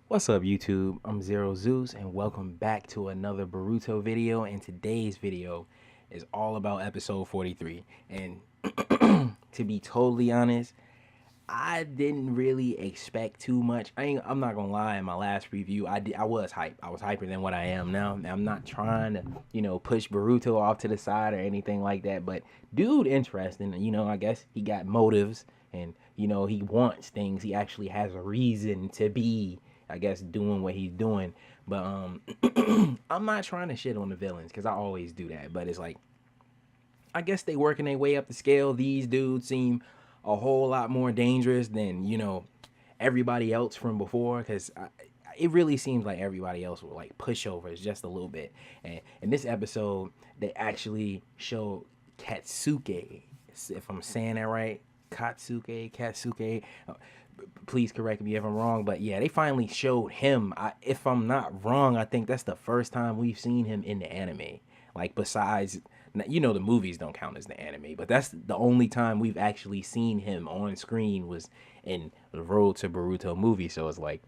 What's up YouTube? I'm Xero and welcome back to another Boruto video, and today's video is all about episode 43. And to be totally honest, I didn't really expect too much. I'm not gonna lie. In my last review, I was hyped. I was hyper than what I am now. I'm not trying to push Boruto off to the side or anything like that. But dude, interesting. I guess he got motives, and he wants things. He actually has a reason to be, I guess, doing what he's doing. But I'm not trying to shit on the villains because I always do that. But it's like, I guess they working their way up the scale. These dudes seem a whole lot more dangerous than everybody else from before, because it really seems like everybody else were like pushovers just a little bit. And in this episode, they actually show Katsuke, if I'm saying that right. Katsuke. Please correct me if I'm wrong, but yeah, they finally showed him. If I'm not wrong, I think that's the first time we've seen him in the anime. Like, besides, the movies don't count as the anime, but that's the only time we've actually seen him on screen was in the Road to Boruto movie. So it's like,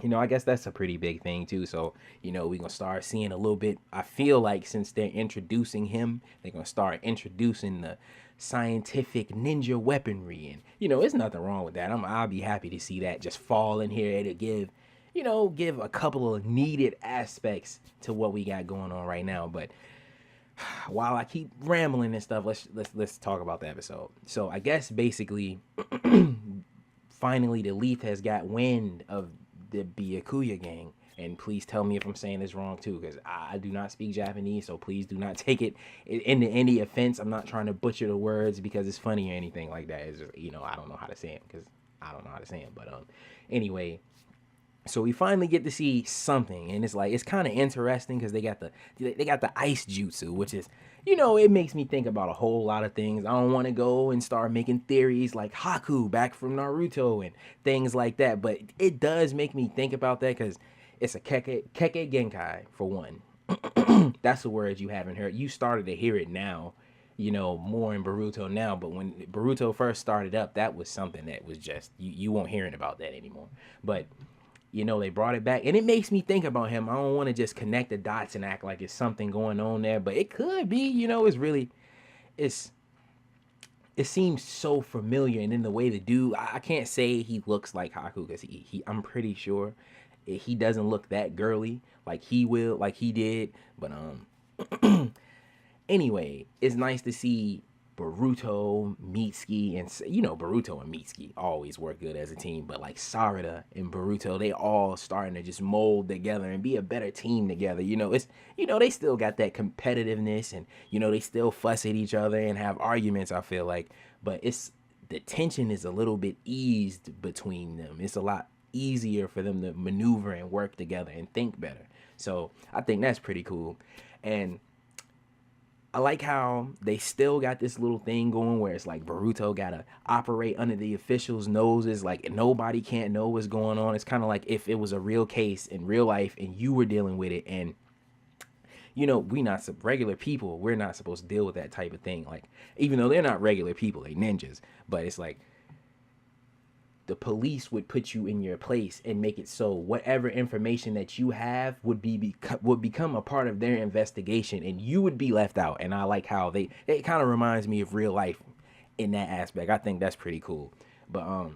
I guess that's a pretty big thing too. So, we're gonna start seeing a little bit. I feel like since they're introducing him, they're gonna start introducing the scientific ninja weaponry. And, it's nothing wrong with that. I'll be happy to see that just fall in here to give a couple of needed aspects to what we got going on right now. But while I keep rambling and stuff, let's talk about the episode. So I guess basically, finally the Leaf has got wind of the Byakuya gang. And please tell me if I'm saying this wrong too, because I do not speak Japanese, so please do not take it into any offense. I'm not trying to butcher the words because it's funny or anything like that. It's just, I don't know how to say it because I don't know how to say it. But anyway, so we finally get to see something, and it's kind of interesting because they got the ice jutsu, which is, it makes me think about a whole lot of things. I don't want to go and start making theories like Haku back from Naruto and things like that, but it does make me think about that because it's a keke genkai for one. That's a word you haven't heard. You started to hear it now, more in Boruto now, but when Boruto first started up, that was something that was just you won't hearing about that anymore. But they brought it back, and it makes me think about him. I don't want to just connect the dots and act like it's something going on there, but it could be. It's it seems so familiar, and in the way the dude, I can't say he looks like Haku because I'm pretty sure he doesn't look that girly like he did, but anyway, it's nice to see Boruto, Mitsuki, and Boruto and Mitsuki always work good as a team. But like Sarada and Boruto, they all starting to just mold together and be a better team together. It's they still got that competitiveness, and they still fuss at each other and have arguments. I feel like, but it's the tension is a little bit eased between them. It's a lot easier for them to maneuver and work together and think better. So I think that's pretty cool, and I like how they still got this little thing going where it's like Boruto gotta operate under the officials' noses, like nobody can't know what's going on. It's kind of like if it was a real case in real life and you were dealing with it, and we not regular people. We're not supposed to deal with that type of thing. Like, even though they're not regular people, they ninjas, but it's like the police would put you in your place and make it so whatever information that you have would become a part of their investigation, and you would be left out. And I like how it kind of reminds me of real life in that aspect. I think that's pretty cool. But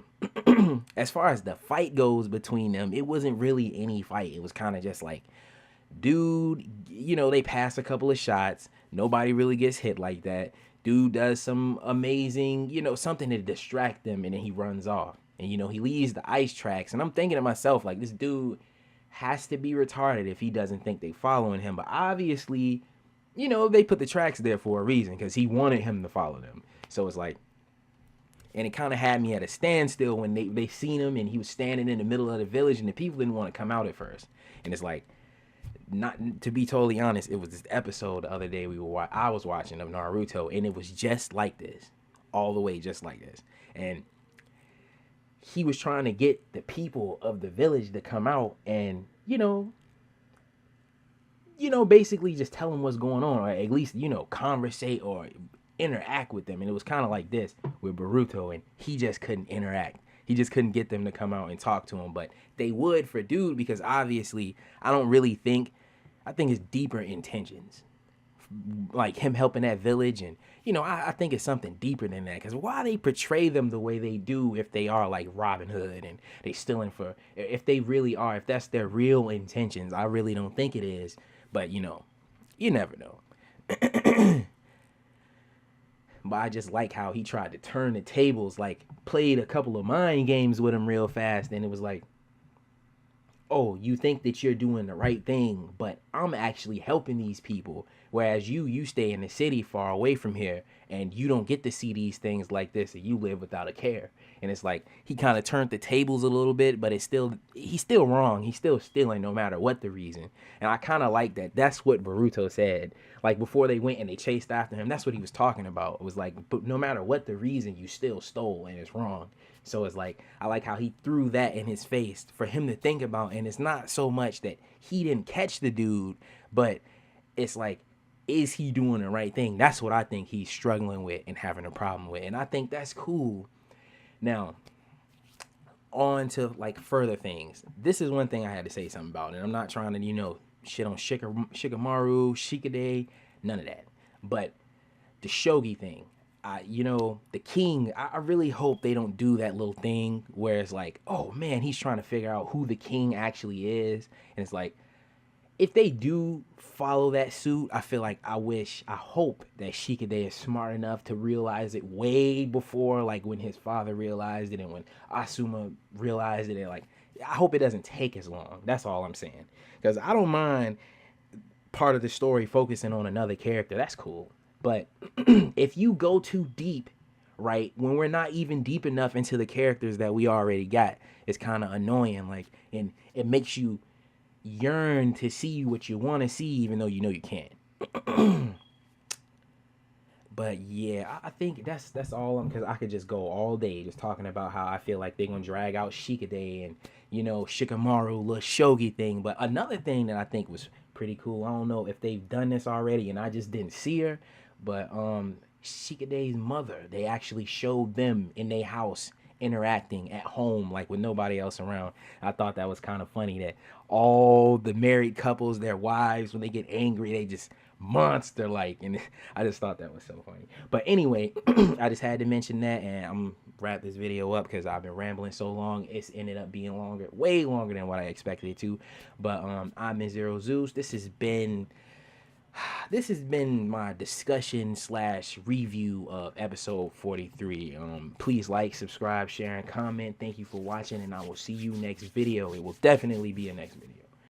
as far as the fight goes between them, it wasn't really any fight. It was kind of just like, dude, they pass a couple of shots, nobody really gets hit like that. Dude does some amazing, something to distract them, and then he runs off. And he leaves the ice tracks, and I'm thinking to myself, like, this dude has to be retarded if he doesn't think they following him. But obviously, they put the tracks there for a reason, because he wanted him to follow them. So it's like, and it kind of had me at a standstill when they seen him and he was standing in the middle of the village, and the people didn't want to come out at first. And it's like, not to be totally honest, it was this episode the other day I was watching of Naruto, and it was just like this, all the way just like this. And he was trying to get the people of the village to come out and basically just tell them what's going on, or at least conversate or interact with them. And it was kind of like this with Boruto, and he just couldn't interact. He just couldn't get them to come out and talk to him, but they would for dude, because obviously I don't really think, I think it's deeper intentions, like him helping that village. And I think it's something deeper than that, because why they portray them the way they do if they are like Robin Hood and they stealing for, if they really are, if that's their real intentions. I really don't think it is, but you never know. But I just like how he tried to turn the tables, like played a couple of mind games with him real fast, and it was like, oh, you think that you're doing the right thing, but I'm actually helping these people. Whereas you stay in the city far away from here, and you don't get to see these things like this, and you live without a care. And it's like he kind of turned the tables a little bit, but he's still wrong. He's still stealing no matter what the reason. And I kind of like that. That's what Boruto said. Like before they went and they chased after him, that's what he was talking about. It was like, but no matter what the reason, you still stole, and it's wrong. So it's like, I like how he threw that in his face for him to think about. And it's not so much that he didn't catch the dude, but it's like, is he doing the right thing? That's what I think he's struggling with and having a problem with. And I think that's cool. Now, on to like further things. This is one thing I had to say something about. And I'm not trying to, shit on Shikamaru, Shikade, none of that. But the shogi thing. The king, I really hope they don't do that little thing where it's like, oh man, he's trying to figure out who the king actually is. And it's like, if they do follow that suit, I feel like I hope that Shikade is smart enough to realize it way before, like when his father realized it and when Asuma realized it. And like, I hope it doesn't take as long. That's all I'm saying. Because I don't mind part of the story focusing on another character. That's cool. But if you go too deep, right, when we're not even deep enough into the characters that we already got, it's kind of annoying. Like, and it makes you yearn to see what you want to see, even though you know you can't. But yeah, I think that's all. Because I could just go all day just talking about how I feel like they're gonna drag out Shikade and Shikamaru little shogi thing. But another thing that I think was pretty cool, I don't know if they've done this already and I just didn't see her, but Shikade's mother, they actually showed them in their house interacting at home, like with nobody else around. I thought that was kind of funny that all the married couples, their wives, when they get angry, they just monster like. And I just thought that was so funny. But anyway, I just had to mention that, and I'm wrap this video up because I've been rambling so long. It's ended up being longer, way longer than what I expected it to. But I'm Xero Zeus. This has been my discussion slash review of episode 43. Please like, subscribe, share, and comment. Thank you for watching, and I will see you next video. It will definitely be a next video.